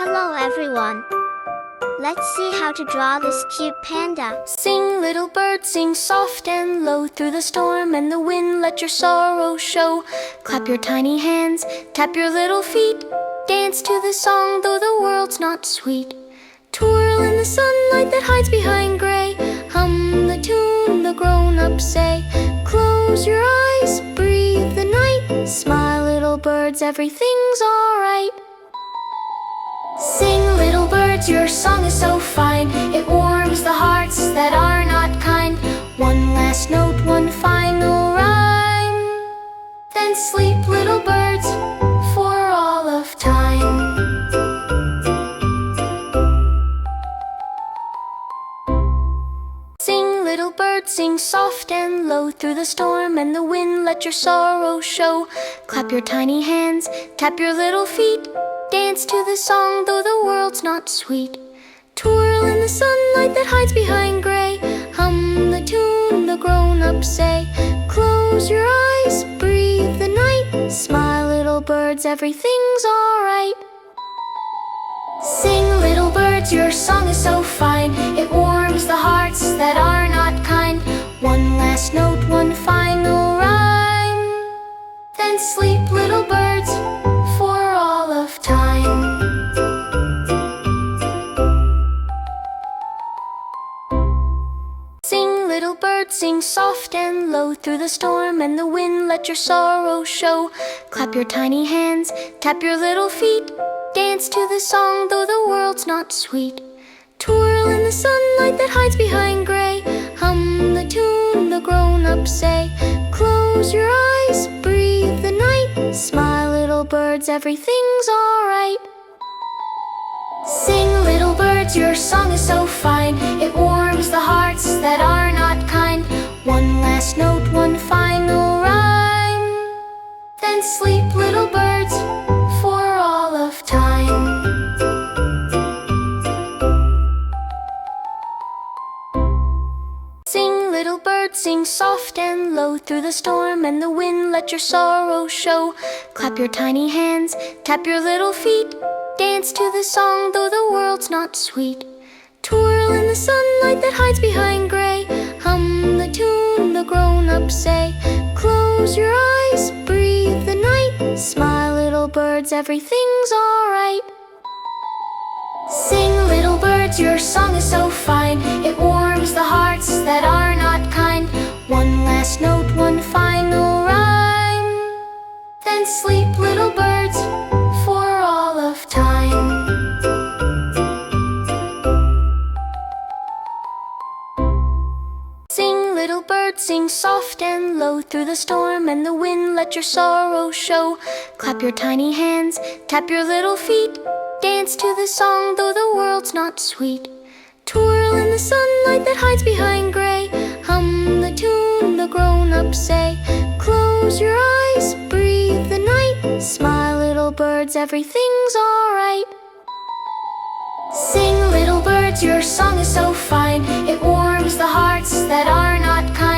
Hello everyone. Let's see how to draw this cute panda. Sing, little bird, sing soft and low. Through the storm and the wind, let your sorrow show. Clap your tiny hands, tap your little feet. Dance to the song, though the world's not sweet. Twirl in the sunlight that hides behind gray. Hum the tune the grown-ups say. Close your eyes, breathe the night. Smile, little birds, everything's alright. Sing, little birds, your song is so fine. It warms the hearts that are not kind. One last note, one final rhyme. Then sleep, little birds, for all of time. Sing, little bird, sing soft and low. Through the storm and the wind, let your sorrow show. Clap your tiny hands, tap your little feet. Dance to the song, though the world's not sweet. Twirl in the sunlight that hides behind gray. Hum the tune the grown-ups say. Close your eyes, breathe the night. Smile, little birds, everything's alright. Sing, little birds, your song is so fine. It warms the hearts that are not kind. One last note, one final rhyme. Then sleep, little birds, for all of time. Sing, little bird, sing soft and low. Through the storm and the wind, let your sorrow show. Clap your tiny hands, tap your little feet. Dance to the song, though the world's not sweet. Twirl in the sunlight that hides behind gray. Hum the tune the grown-ups say. Close your eyes, breathe the night. Smile, little birds, everything's alright. Sing, little birds, your song is so fine. It warms the hearts that are not kind. One last note, one final rhyme. Then sleep, little birds, for all of time. Sing, little bird, sing soft and low. Through the storm and the wind, let your sorrow show. Clap your tiny hands, tap your little feet. Dance to the song, though the world's not sweet. Twirl in the sunlight that hides behind gray. Hum the tune the grown-ups say. Close your eyes, breathe the night. Smile, little birds, everything's alright. Sing, little birds, your song is so fine. It warms the hearts that are not kind. One last note, one final rhyme. Then sleep, little birds, for all of time. Sing, little bird, sing soft and low. Through the storm and the wind, let your sorrow show. Clap your tiny hands, tap your little feet. Dance to the song, though the world's not sweet. Twirl in the sunlight that hides behind gray. Hum the tune the grown-ups say. Close your eyes, breathe the night. Smile, little birds, everything's alright. Sing, little birds, your song is so fine. It warms the hearts that are not kind.